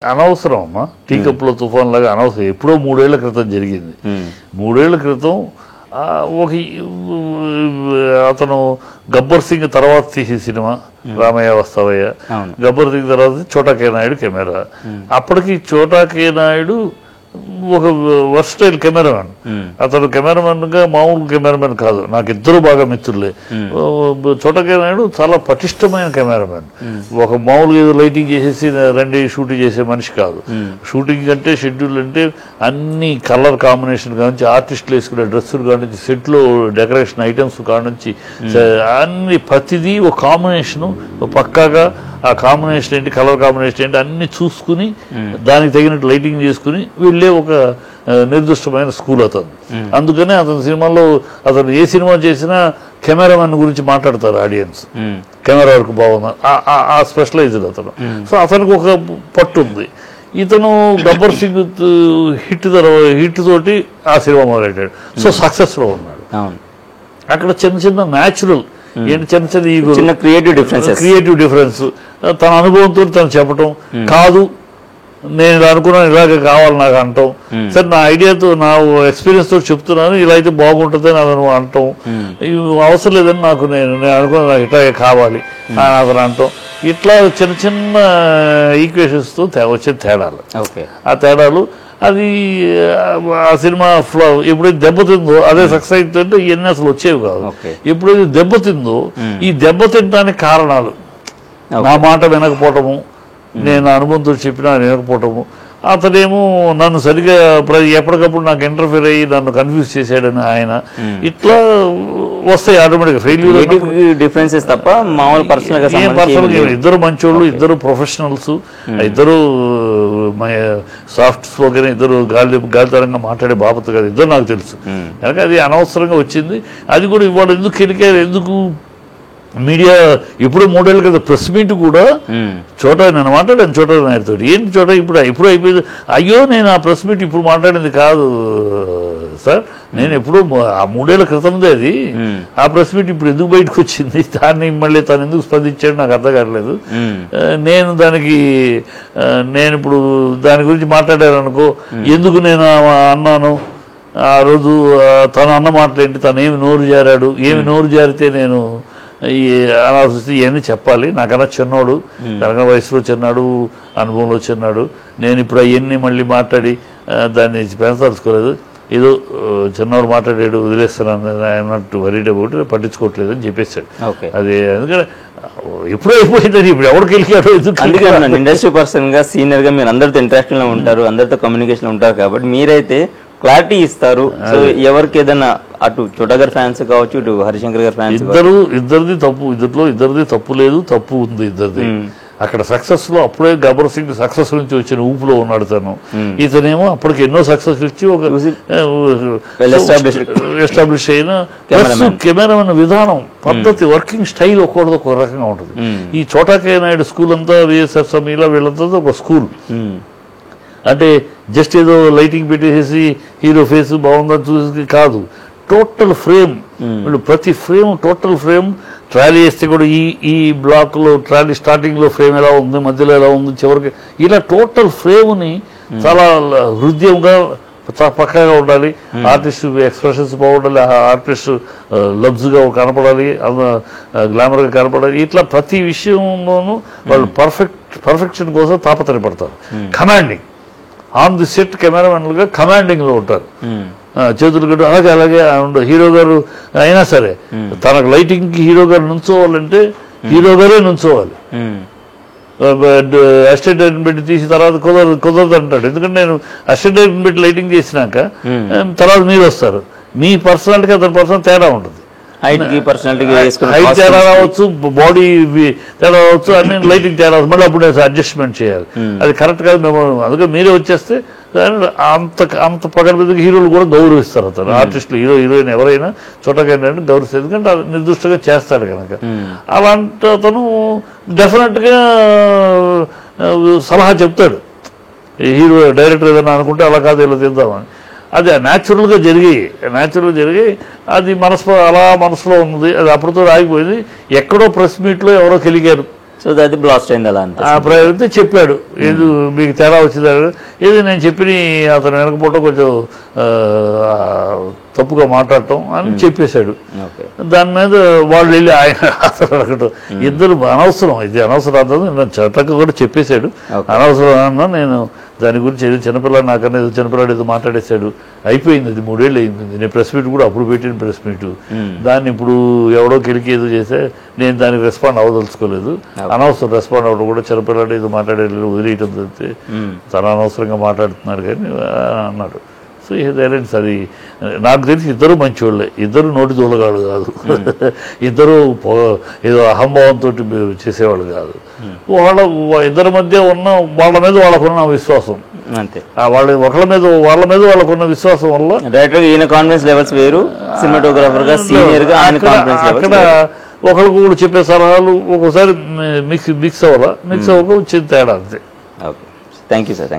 అనవసరం అమ్మా. టీ కప్పులో తుఫాన్ లాగా అనవసరం. ఎప్పుడో 3 ఏళ్ల క్రితం జరిగింది. 3 ఏళ్ల క్రితం ఒక అతను గబ్బర్ సింగ్ తర్వాత తీసే సినిమా రామయ్య వస్తావయ్య. గబ్బర్ సింగ్ తర్వాత చోటా కే నాయుడు కెమెరా. అప్పటికి చోటా కే నాయుడు ఒక వర్స్టైల్ కెమెరామెన్. అతను కెమెరామెన్ గా మామూలు కెమెరామెన్ కాదు. నాకు ఇద్దరు బాగా మిత్రులే. చోటా కే నాయుడు చాలా పటిష్టమైన కెమెరామెన్. ఒక మామూలుగా ఏదో లైటింగ్ చేసేసి రండి షూటింగ్ చేసే మనిషి కాదు. షూటింగ్ అంటే షెడ్యూల్ అంటే అన్ని కలర్ కాంబినేషన్ కానించి ఆర్టిస్టులు వేసుకునే డ్రెస్సులు కానించి సెట్ లో డెకరేషన్ ఐటమ్స్ కానించి అన్ని ప్రతిదీ ఒక కాంబినేషను పక్కాగా ఆ కాంబినేషన్ ఏంటి కలర్ కాంబినేషన్ ఏంటి అన్ని చూసుకుని దానికి తగినట్టు లైటింగ్ చేసుకుని వెళ్ళే ఒక నిర్దిష్టమైన స్కూల్ అతను. అందుకనే అతని సినిమాలో అతను ఏ సినిమా చేసినా కెమెరామెన్ గురించి మాట్లాడతారు ఆడియన్స్. కెమెరా వర్క్ బాగుంది, ఆ స్పెషలైజ్డ్ అతను. సో అతనికి ఒక పట్టు ఉంది. ఇతను గబ్బర్ సింగ్ హిట్ తోటి ఆ సినిమా మొదలెట్టాడు. సో సక్సెస్ లో ఉన్నాడు. అక్కడ చిన్న చిన్న న్యాచురల్ ఏంటి చిన్న క్రియేటివ్ డిఫరెన్స్ తన అనుభవంతో తను చెప్పటం కాదు నేను ఇలా అనుకున్నాను ఇలాగే కావాలి నాకు అంటాం. సరే నా ఐడియాతో నా ఎక్స్పీరియన్స్ తోటి చెప్తున్నాను ఇలా అయితే బాగుంటుందని అతను అంటాం. అవసరం లేదని నాకు నేను అనుకున్నాను నాకు ఇట్లాగే కావాలి అని అతను అంటాం. ఇట్లా చిన్న చిన్న ఈక్వేషన్స్ తో వచ్చే తేడాలు. ఆ తేడాలు అది ఆ సినిమా ఫ్లో ఎప్పుడైతే దెబ్బతిందో అదే సక్సెస్ అవుతుంటే ఇవన్నీ అసలు వచ్చేవి కాదు. ఎప్పుడైతే దెబ్బతిందో ఈ దెబ్బతింటానికి కారణాలు నా మాట వినకపోవటము, నేను అనుభవంతో చెప్పినా వినకపోవటము, అతనేమో నన్ను సరిగా ఎప్పటికప్పుడు నాకు ఇంటర్ఫీర్ అయ్యి నన్ను కన్ఫ్యూజ్ చేశాడని ఆయన ఇట్లా వస్తాయి ఆటోమేటిక్గా. ఫెయిల్యూర్ డిఫరెన్సెస్ తప్ప మామూలు పర్సనల్ ఇద్దరు మంచోళ్ళు, ఇద్దరు ప్రొఫెషనల్స్, ఇద్దరు సాఫ్ట్ స్పోకెన్, ఇద్దరు గాలితరంగా మాట్లాడే బాపత కాదు, ఇద్దరు నాకు తెలుసు. కనుక అది అనవసరంగా వచ్చింది. అది కూడా ఇవాళ ఎందుకు కెలికారు, ఎందుకు మీడియా ఇప్పుడు 3 ఏళ్ళ కదా ప్రెస్ మీట్ కూడా చోటా నేను మాట్లాడాను చోటా నాయుడుతో. ఏంటి చోటా ఇప్పుడు అయిపోయింది. అయ్యో నేను ఆ ప్రెస్ మీట్ ఇప్పుడు మాట్లాడింది కాదు సార్, నేను ఎప్పుడు ఆ 3 ఏళ్ల క్రితందే అది. ఆ ప్రెస్ మీట్ ఇప్పుడు ఎందుకు బయటకు వచ్చింది, దాన్ని మళ్ళీ తను ఎందుకు స్పందించాడు నాకు అర్థం కావట్లేదు. నేను ఇప్పుడు దాని గురించి మాట్లాడాను అనుకో, ఎందుకు నేను అన్నాను ఆ రోజు తను అన్న మాటలేంటి, తను ఏమి నోరు జారాడు, ఏమి నోరు జారితే నేను ఈ అనాల్సి ఇవన్నీ చెప్పాలి. నాకన్నా చిన్నోడు, తనకన్నా వయసులో చిన్నాడు, అనుభవంలో చిన్నాడు. నేను ఇప్పుడు అవన్నీ మళ్ళీ మాట్లాడి దాన్ని పెంచదలుచుకోలేదు. ఏదో చిన్నవాడు మాట్లాడాడు వదిలేస్తున్నాను, ఐఎమ్ నాట్ వరీడ్ అబౌట్, పట్టించుకోవట్లేదు అని చెప్పేశాడు. అది ఎందుకంటే ఎప్పుడూ అయిపోయిందని ఇప్పుడు ఎవరికి వెళ్ళాడో. అందుకే ఇండస్ట్రీ పర్సన్ గా సీనియర్ గా మీరు అందరితో ఇంటరాక్షన్ లో ఉంటారు, అందరితో కమ్యూనికేషన్ లో ఉంటారు కాబట్టి మీరైతే క్లారిటీ ఇస్తారు. సో ఎవరికి ఏదైనా అటు చోటా గారి ఫ్యాన్స్ కావచ్చు, ఇటు హరిశంకర్ గారి ఫ్యాన్స్, ఇద్దరిది తప్పు, ఇద్దరిది తప్పు లేదు, తప్పు ఉంది ఇద్దరిది. అక్కడ సక్సెస్ లో అప్పుడే గబ్బర్ సింగ్ సక్సెస్ నుంచి వచ్చిన ఊపులో ఉన్నాడు తను. ఇతనేమో అప్పటికి ఎన్నో సక్సెస్ ఇచ్చి ఒక ఎస్టాబ్లిష్ అయిన కెమెరామెన్ విధానం, పద్ధతి, వర్కింగ్ స్టైల్ ఒక్కొక్కటి ఒక రకంగా ఉంటుంది. ఈ చోటా కే నాయుడు స్కూల్ అంతా విఎస్ఎఫ్ ఇలా వీళ్ళంతా ఒక స్కూల్. అంటే జస్ట్ ఏదో లైటింగ్ పెట్టేసి హీరో ఫేస్ బాగుందని చూసి కాదు, టోటల్ ఫ్రేమ్, ప్రతి ఫ్రేమ్ టోటల్ ఫ్రేమ్. ట్రాలీ వేస్తే కూడా ఈ బ్లాక్ లో ట్రాలీ స్టార్టింగ్ లో ఫ్రేమ్ ఎలా ఉంది, మధ్యలో ఎలా ఉంది, చివరికి ఇలా టోటల్ ఫ్రేమ్ ని చాలా హృదయంగా పక్కగా ఉండాలి. ఆర్టిస్ట్ ఎక్స్ప్రెషన్స్ బాగుండాలి, ఆర్టిస్ట్ లబ్స్ గా కనపడాలి, గ్లామర్ గా కనపడాలి. ఇట్లా ప్రతి విషయంలోనూ వాళ్ళు పర్ఫెక్షన్ కోసం తాపత్రయపడతారు. కమాండింగ్ ఆన్ ది సెట్ కెమెరామెన్లుగా కమాండింగ్ లో ఉంటారు. చేతులు కట్టు అలాగే ఉండదు. హీరో గారు అయినా సరే తనకు లైటింగ్ కి హీరో గారు నుంచోవాలంటే హీరో గారే నుంచోవాలి. అసిస్టెంట్ పెట్టి తీసి తర్వాత కుదరదు అంటాడు. ఎందుకంటే నేను అసిస్టెంట్ పెట్టి లైటింగ్ చేసినాక తర్వాత మీరు వస్తారు, మీ పర్సనాలిటీకి అతని పర్సనల్ తేడా ఉంటుంది. హైట్ తేడా రావచ్చు, బాడీ తేడా రావచ్చు, అన్ని లైటింగ్ తేడా రావచ్చు. మళ్ళీ అప్పుడు అడ్జస్ట్మెంట్ చేయాలి. అది కరెక్ట్ కాదు. మేము అందుకే మీరే వచ్చేస్తే అంత పగడబెద్ద హీరోలు కూడా గౌరవిస్తారు. అతను ఆర్టిస్టులు హీరోయిన్ ఎవరైనా చోటకైనా గౌరవిస్తారు, ఎందుకంటే అది నిర్దిష్టంగా చేస్తాడు కనుక. అలాంటి అతను డెఫినెట్ గా సలహా చెప్తాడు. హీరో డైరెక్టర్ ఏదైనా అనుకుంటే అలా కాదు ఇలా తీద్దామని. అది న్యాచురల్గా జరిగి అది అలా మనసులో ఉంది. అది అప్పటితో ఆగిపోయింది. ఎక్కడో ప్రెస్ మీట్లో ఎవరో కెలిగారు, సో అది బ్లాస్ట్ అయింది అలా అంతే. ఆ ప్రయోగంతో చెప్పాడు ఏది మీకు తేడా వచ్చింది ఏది నేను చెప్పిన అతను వెనకపోవటం కొంచెం తప్పుగా మాట్లాడటం అని చెప్పేశాడు. ఓకే. దాని మీద వాళ్ళు వెళ్ళి ఆయన అతను అడగటం ఇద్దరు అనవసరం, ఇది అనవసరం అన్నది నేను చట్టంగా కూడా చెప్పేశాడు. అనవసరం అన్నా నేను దాని గురించి ఏదో చిన్నపిల్లాడు నాకన్నా ఏదో చిన్నపిల్లాడు ఏదో మాట్లాడేశాడు, అయిపోయింది, అది 3 ఏళ్ళు అయిపోయింది. నేను ప్రెస్ మీట్ కూడా అప్పుడు పెట్టిన ప్రెస్ మీట్, దాన్ని ఇప్పుడు ఎవడో కెలికి ఏదో చేస్తే నేను దానికి రెస్పాండ్ అవ్వదలుచుకోలేదు. అనవసరం రెస్పాండ్ అవ్వడం కూడా, చిన్నపిల్లాడు ఏదో మాట్లాడేది వదిలేయటం తెలిస్తే తన అనవసరంగా మాట్లాడుతున్నారు కానీ అన్నాడు. So silence. అది నాకు తెలిసి ఇద్దరు మంచివాళ్ళే, ఇద్దరు నోటి దూలగాడు కాదు, ఇద్దరు ఏదో అహంభావంతో చేసేవాళ్ళు కాదు. ఇద్దరి మధ్య ఉన్న వాళ్ళ మీద వాళ్ళకున్న విశ్వాసం అంతే, వాళ్ళ మీద వాళ్ళకున్న విశ్వాసం వల్ల డైరెక్టర్ ఈయన కాన్ఫిడెన్స్ లెవెల్స్ వేరు, సినిమాటోగ్రాఫర్ గా సీనియర్ గా ఆయన కాన్ఫిడెన్స్ లెవెల్స్ అక్కడ ఒకరికి చెప్పే సలహాలు ఒక్కోసారి మిక్స్ అవ్వక వచ్చింది తేడా అంతే. Okay, thank you sir.